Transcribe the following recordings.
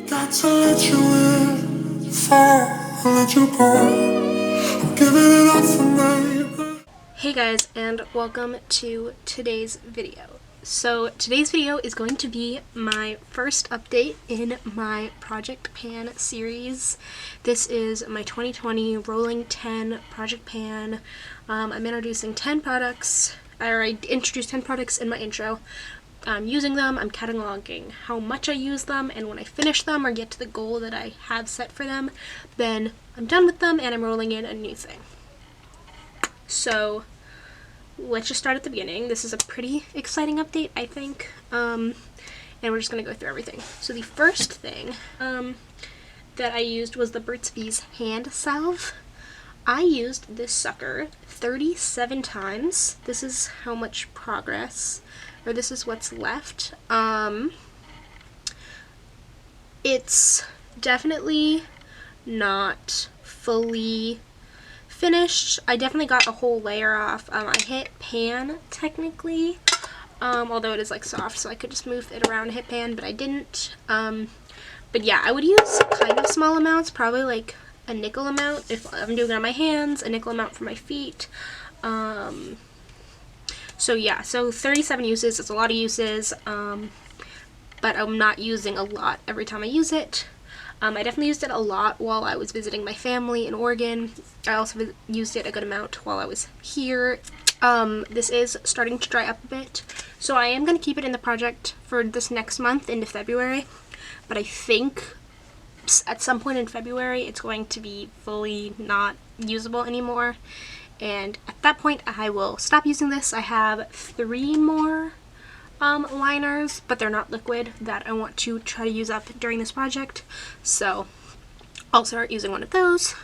Got to let you in, fall, let you go. I'm giving it up for me. Hey guys, and welcome to today's video. So today's video is going to be my first update in my Project Pan series. This is my 2020 Rolling 10 Project Pan. I'm introducing 10 products, or I introduced 10 products in my intro. I'm using them, I'm cataloging how much I use them, and when I finish them or get to the goal that I have set for them, then I'm done with them and I'm rolling in a new thing. So let's just start at the beginning. This is a pretty exciting update, I think, and we're just going to go through everything. So the first thing that I used was the Burt's Bees hand salve. I used this sucker 37 times. This is how much progress, or this is what's left. It's definitely not fully finished. I definitely got a whole layer off. I hit pan technically, although it is like soft, so I could just move it around and hit pan, but I didn't. But yeah, I would use kind of small amounts, probably like a nickel amount if I'm doing it on my hands, a nickel amount for my feet. So yeah, so 37 uses is a lot of uses, but I'm not using a lot every time I use it. I definitely used it a lot while I was visiting my family in Oregon. I also used it a good amount while I was here. This is starting to dry up a bit, so I am going to keep it in the project for this next month into February, but I think at some point in February it's going to be fully not usable anymore, and at that point I will stop using this. I have 3 more liners, but they're not liquid, that I want to try to use up during this project, so I'll start using one of those.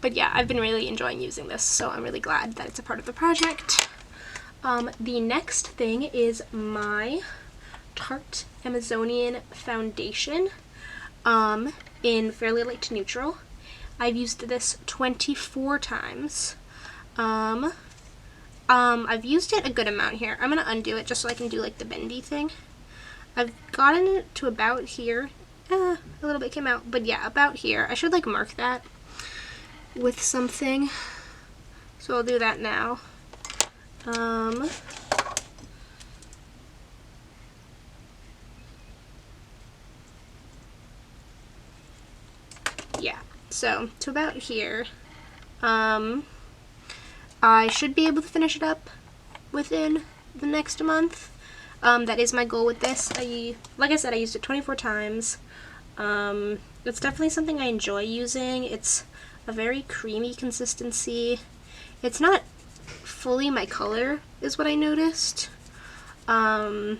But yeah, I've been really enjoying using this, so I'm really glad that it's a part of the project. The next thing is my Tarte Amazonian foundation in Fairly Light to Neutral. I've used this 24 times. I've used it a good amount here. I'm going to undo it just so I can do like the bendy thing. I've gotten it to about here. A little bit came out, but yeah, about here. I should like mark that with something, so I'll do that now. Yeah, so to about here. I should be able to finish it up within the next month. That is my goal with this. Like I said, I used it 24 times. It's definitely something I enjoy using. It's a very creamy consistency. It's not fully my color, is what I noticed. But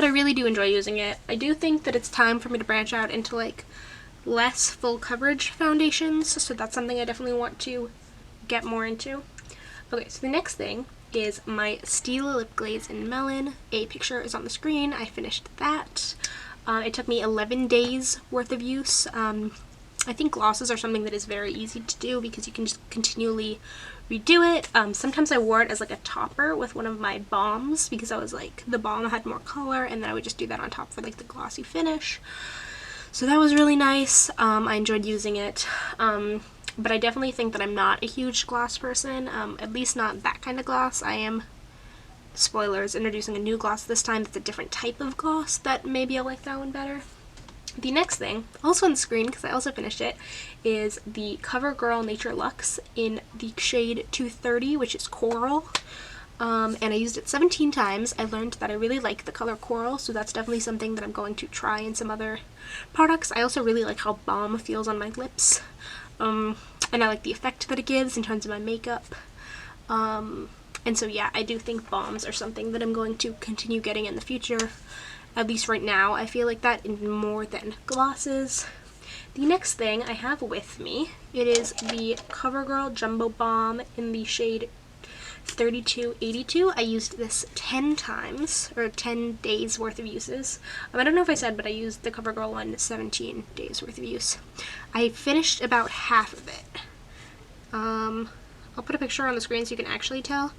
I really do enjoy using it. I do think that it's time for me to branch out into like less full coverage foundations, so that's something I definitely want to get more into. Okay, so the next thing is my Stila lip glaze in Melon. A picture is on the screen. I finished that. It took me 11 days worth of use. I think glosses are something that is very easy to do because you can just continually redo it. Sometimes I wore it as like a topper with one of my balms because I was like, the balm had more color, and then I would just do that on top for like the glossy finish. So that was really nice. I enjoyed using it. But I definitely think that I'm not a huge gloss person, at least not that kind of gloss. I am, spoilers, introducing a new gloss this time that's a different type of gloss that maybe I'll like that one better. The next thing, also on the screen because I also finished it, is the CoverGirl Nature Luxe in the shade 230, which is Coral. And I used it 17 times. I learned that I really like the color Coral, so that's definitely something that I'm going to try in some other products. I also really like how balm feels on my lips. And I like the effect that it gives in terms of my makeup. And so yeah, I do think balms are something that I'm going to continue getting in the future. At least right now, I feel like that in more than glosses. The next thing I have with me, it is the CoverGirl Jumbo Balm in the shade 3282. I used this 10 times, or 10 days worth of uses. I don't know if I said, but I used the CoverGirl one 17 days worth of use. I finished about half of it. I'll put a picture on the screen so you can actually tell,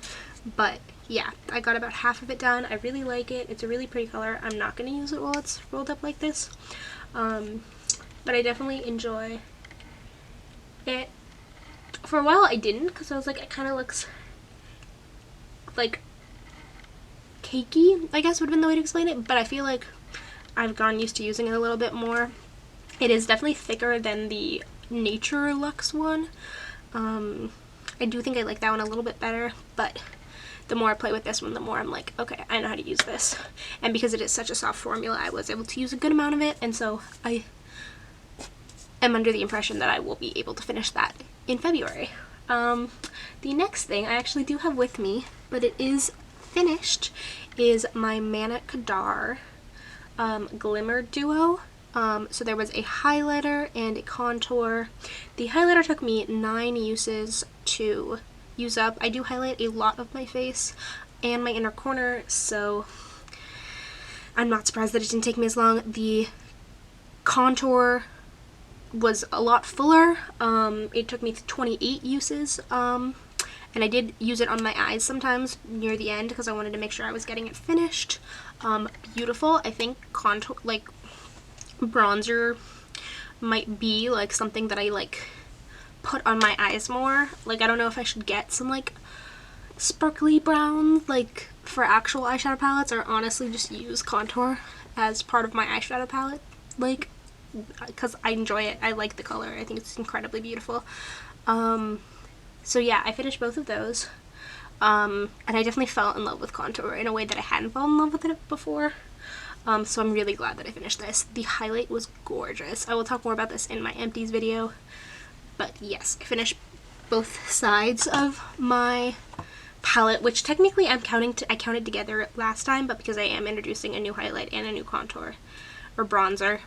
but yeah, I got about half of it done. I really like it. It's a really pretty color. I'm not going to use it while it's rolled up like this. But I definitely enjoy it. For a while I didn't, because I was like, it kind of looks like cakey, I guess would have been the way to explain it, but I feel like I've gotten used to using it a little bit more. It is definitely thicker than the Nature Luxe one. I do think I like that one a little bit better, but the more I play with this one, the more I'm like, okay, I know how to use this. And because it is such a soft formula, I was able to use a good amount of it, and so I am under the impression that I will be able to finish that in February. The next thing I actually do have with me, but it is finished, is my Manna Kadar Glimmer Duo. So there was a highlighter and a contour. The highlighter took me 9 uses to use up. I do highlight a lot of my face and my inner corner, so I'm not surprised that it didn't take me as long. The contour was a lot fuller. It took me 28 uses, and I did use it on my eyes sometimes near the end because I wanted to make sure I was getting it finished. Beautiful. I think contour, like bronzer, might be like something that I like put on my eyes more. Like, I don't know if I should get some like sparkly brown like for actual eyeshadow palettes, or honestly just use contour as part of my eyeshadow palette, like, because I enjoy it. I like the color. I think it's incredibly beautiful. So yeah, I finished both of those, and I definitely fell in love with contour in a way that I hadn't fallen in love with it before. So I'm really glad that I finished this. The highlight was gorgeous. I will talk more about this in my empties video, but yes, I finished both sides of my palette, which technically I counted together last time, but because I am introducing a new highlight and a new contour or bronzer,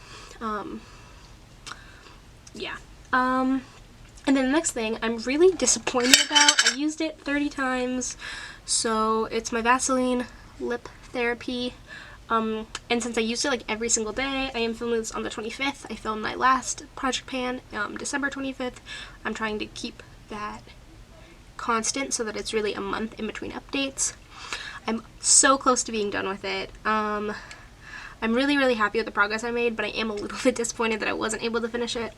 yeah. And then the next thing I'm really disappointed about, I used it 30 times, so it's my Vaseline Lip Therapy. And since I used it like every single day, I am filming this on the 25th. I filmed my last project pan December 25th. I'm trying to keep that constant so that it's really a month in between updates. I'm so close to being done with it. I'm really happy with the progress I made, but I am a little bit disappointed that I wasn't able to finish it.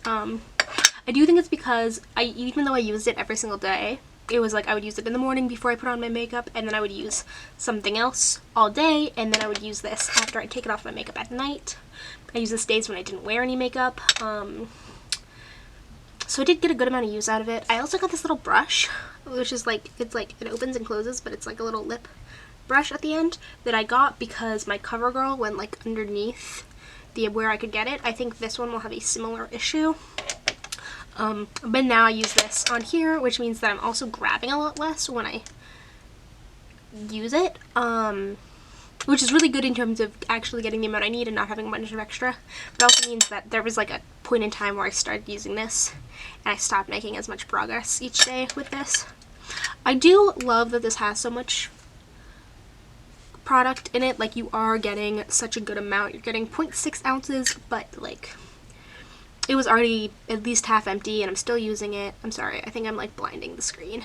I do think it's because even though I used it every single day, it was like I would use it in the morning before I put on my makeup, and then I would use something else all day, and then I would use this after I take it off my makeup at night. I use this days when I didn't wear any makeup. So I did get a good amount of use out of it. I also got this little brush, which is like, it opens and closes, but it's like a little lip brush at the end that I got because my CoverGirl went like underneath where I could get it. I think this one will have a similar issue. But now I use this on here, which means that I'm also grabbing a lot less when I use it, which is really good in terms of actually getting the amount I need and not having a bunch of extra. But also means that there was like a point in time where I started using this and I stopped making as much progress each day with this. I do love that this has so much product in it. Like, you are getting such a good amount. You're getting 0.6 ounces, but like, it was already at least half empty and I'm still using it. I'm sorry, I think I'm like blinding the screen.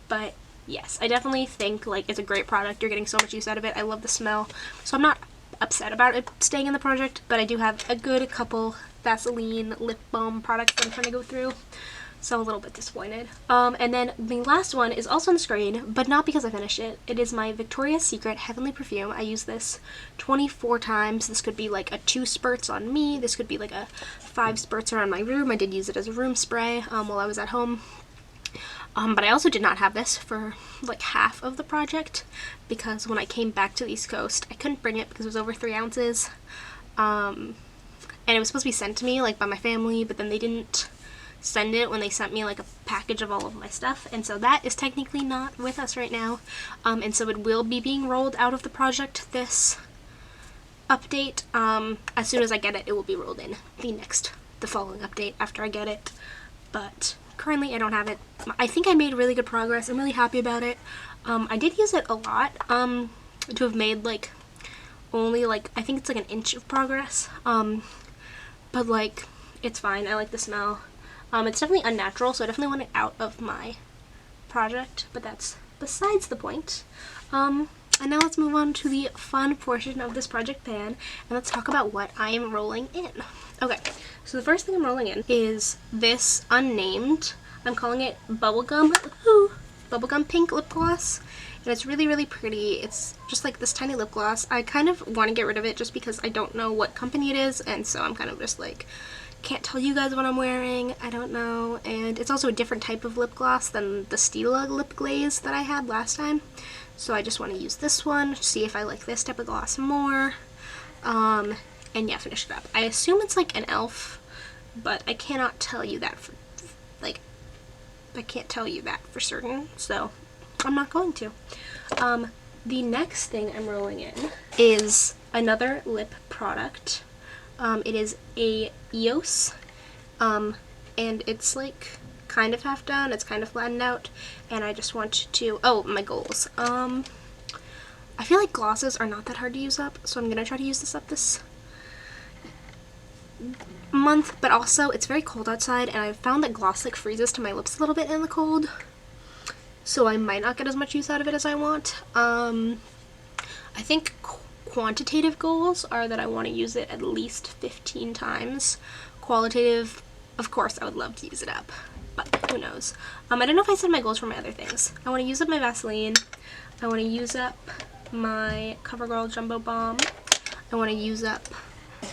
But yes, I definitely think like it's a great product. You're getting so much use out of it. I love the smell. So I'm not upset about it staying in the project, but I do have a good couple Vaseline lip balm products that I'm trying to go through. So I'm a little bit disappointed. And then the last one is also on the screen, but not because I finished it. It is my Victoria's Secret Heavenly Perfume. I use this 24 times. This could be like a 2 spurts on me. This could be like a 5 spurts around my room. I did use it as a room spray while I was at home. But I also did not have this for like half of the project because when I came back to the East Coast, I couldn't bring it because it was over 3 ounces. And it was supposed to be sent to me like by my family, but then they didn't send it when they sent me like a package of all of my stuff, and so that is technically not with us right now, and so it will be being rolled out of the project this update. As soon as I get it, it will be rolled in the following update after I get it, but currently I don't have it. I think I made really good progress. I'm really happy about it. I did use it a lot to have made like only like, I think it's like an inch of progress, but like it's fine. I like the smell. It's definitely unnatural, so I definitely want it out of my project, but that's besides the point. And now let's move on to the fun portion of this project pan, and let's talk about what I am rolling in. Okay, so the first thing I'm rolling in is this unnamed, I'm calling it bubblegum pink lip gloss. And it's really, really pretty. It's just like this tiny lip gloss. I kind of want to get rid of it just because I don't know what company it is, and so I'm kind of just like, can't tell you guys what I'm wearing. I don't know. And it's also a different type of lip gloss than the Stila lip glaze that I had last time. So I just want to use this one, see if I like this type of gloss more. And yeah, finish it up. I assume it's like an e.l.f., but I cannot tell you that for, like, I can't tell you that for certain, so I'm not going to. The next thing I'm rolling in is another lip product. It is a EOS, and it's like kind of half done, it's kind of flattened out, and I just want to, oh, my goals. I feel like glosses are not that hard to use up, so I'm gonna try to use this up this month, but also it's very cold outside, and I've found that gloss like freezes to my lips a little bit in the cold, so I might not get as much use out of it as I want. I think quantitative goals are that I want to use it at least 15 times. Qualitative, of course, I would love to use it up, but who knows. I don't know if I said my goals for my other things. I want to use up my Vaseline. I want to use up my CoverGirl Jumbo Balm. I want to use up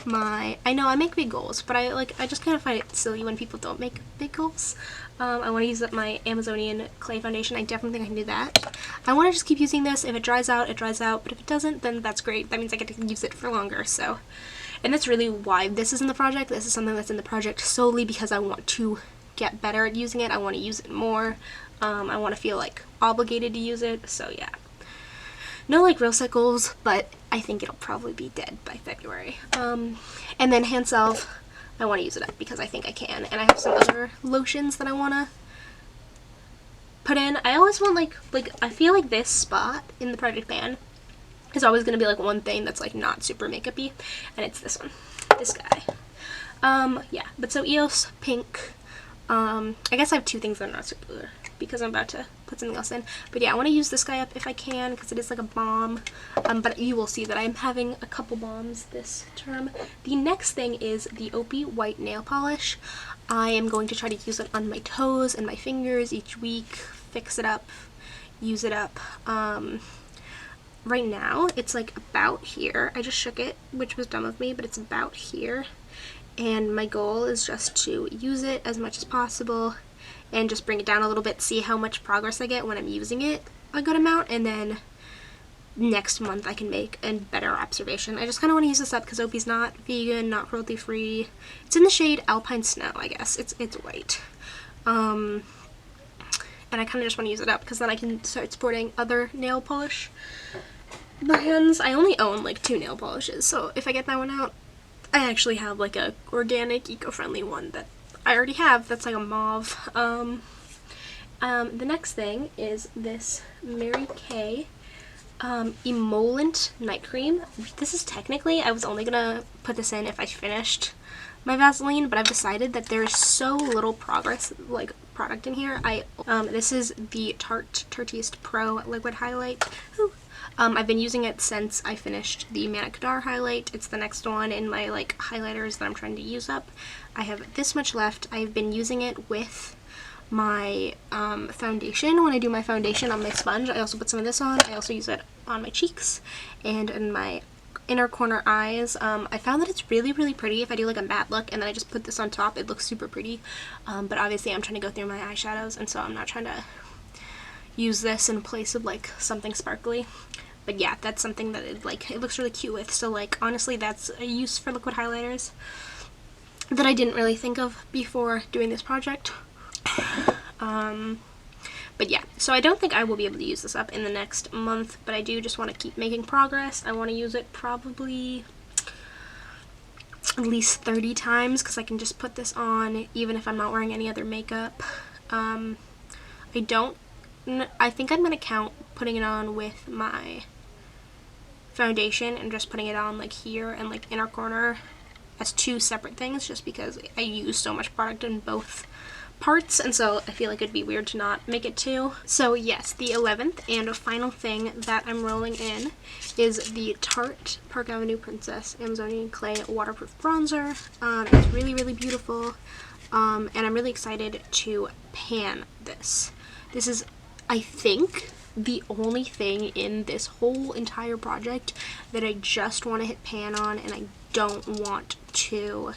my, I know I make big goals, but I just kind of find it silly when people don't make big goals. I want to use up my Amazonian clay foundation. I definitely think I can do that. I want to just keep using this. If it dries out, it dries out, but if it doesn't, then that's great. That means I get to use it for longer, so. And that's really why this is in the project. This is something that's in the project solely because I want to get better at using it. I want to use it more. I want to feel like obligated to use it, so yeah. No like real set goals, but I think it'll probably be dead by February. And then hand salve, I want to use it up because I think I can, and I have some other lotions that I want to put in. I always want like I feel like this spot in the project pan is always going to be like one thing that's like not super makeup-y, and it's this one, this guy. Yeah, but so EOS pink. I guess I have two things that are not super because I'm about to put something else in. But yeah, I want to use this guy up if I can because it is like a balm. But you will see that I'm having a couple balms this term. The next thing is the Opie White Nail Polish. I am going to try to use it on my toes and my fingers each week, fix it up, use it up. Right now, it's like about here. I just shook it, which was dumb of me, but it's about here. And my goal is just to use it as much as possible and just bring it down a little bit, see how much progress I get when I'm using it a good amount, and then next month I can make a better observation. I just kind of want to use this up because Opie's not vegan, not cruelty free. It's in the shade Alpine Snow, I guess. It's white. And I kind of just want to use it up because then I can start sporting other nail polish brands. I only own like 2 nail polishes, so if I get that one out, I actually have like a organic, eco-friendly one that I already have that's like a mauve. The next thing is this Mary Kay emollient night cream. This is technically, I was only gonna put this in if I finished my Vaseline, but I've decided that there's so little progress, like product in here. This is the Tarteist Pro Liquid Highlight. Ooh. I've been using it since I finished the Kadar highlight. It's the next one in my like highlighters that I'm trying to use up. I have this much left. I've been using it with my foundation. When I do my foundation on my sponge, I also put some of this on. I also use it on my cheeks and in my inner corner eyes. I found that it's really, really pretty if I do like a matte look and then I just put this on top. It looks super pretty. But obviously I'm trying to go through my eyeshadows, and so I'm not trying to use this in place of like something sparkly. But yeah, that's something that it looks really cute with. So like honestly, that's a use for liquid highlighters that I didn't really think of before doing this project. But yeah, so I don't think I will be able to use this up in the next month, but I do just want to keep making progress. I want to use it probably at least 30 times because I can just put this on even if I'm not wearing any other makeup. I think I'm going to count putting it on with my foundation and just putting it on like here and like inner corner as 2 separate things, just because I use so much product in both parts, and so I feel like it'd be weird to not make it 2. So yes, the 11th and final thing that I'm rolling in is the Tarte Park Avenue Princess Amazonian Clay Waterproof Bronzer. It's really, really beautiful, and I'm really excited to pan this. This is, I think, the only thing in this whole entire project that I just want to hit pan on and I don't want to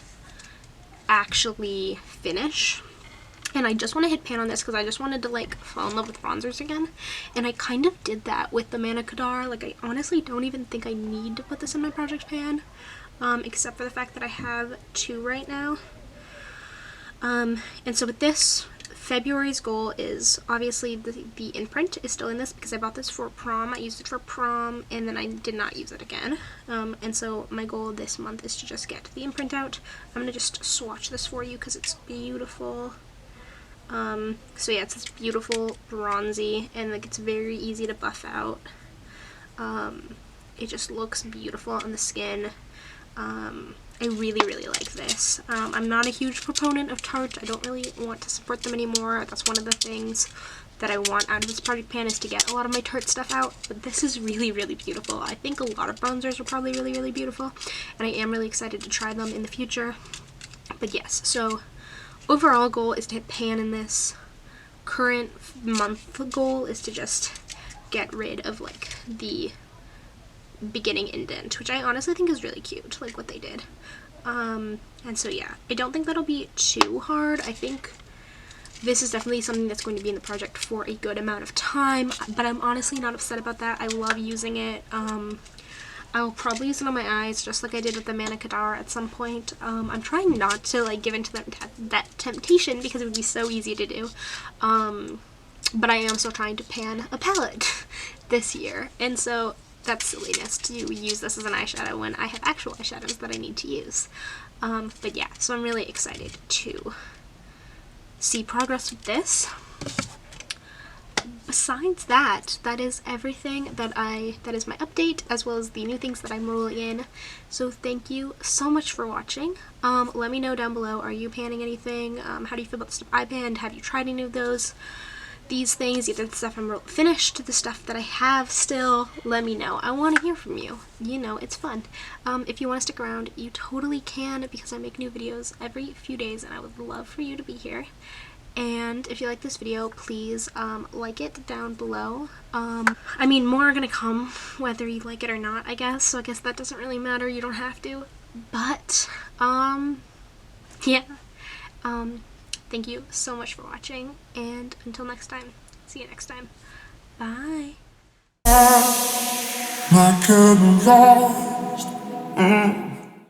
actually finish. And I just want to hit pan on this because I just wanted to like fall in love with bronzers again, and I kind of did that with the Manna Kadar. Like, I honestly don't even think I need to put this in my project pan, except for the fact that I have 2 right now. And so with this, February's goal is obviously the imprint is still in this because I bought this for prom. I used it for prom and then I did not use it again. And so my goal this month is to just get the imprint out. I'm gonna just swatch this for you because it's beautiful. So yeah, it's this beautiful bronzy, and like it's very easy to buff out. It just looks beautiful on the skin. I really, really like this. I'm not a huge proponent of Tarte. I don't really want to support them anymore. That's one of the things that I want out of this project pan, is to get a lot of my Tarte stuff out. But this is really, really beautiful. I think a lot of bronzers are probably really, really beautiful, and I am really excited to try them in the future. But yes, so overall goal is to hit pan in this. Current month goal is to just get rid of like the beginning indent, which I honestly think is really cute, like what they did. And so yeah, I don't think that'll be too hard. I think this is definitely something that's going to be in the project for a good amount of time, but I'm honestly not upset about that. I love using it. I'll probably use it on my eyes just like I did with the Manna Kadar at some point. I'm trying not to like give into that temptation because it would be so easy to do. But I am still trying to pan a palette this year, and so that's silliness to use this as an eyeshadow when I have actual eyeshadows that I need to use. But yeah, so I'm really excited to see progress with this. Besides that, that is everything that is my update, as well as the new things that I'm rolling in. So thank you so much for watching. Let me know down below, are you panning anything? How do you feel about the stuff I panned? Have you tried any of these things, either the stuff I'm finished, the stuff that I have still? Let me know. I want to hear from you. You know, it's fun. If you want to stick around, you totally can, because I make new videos every few days and I would love for you to be here. And if you like this video, please like it down below. I mean, more are gonna come whether you like it or not, I guess, so I guess that doesn't really matter. You don't have to, but yeah. Thank you so much for watching, and until next time, see you next time. Bye. Like a lost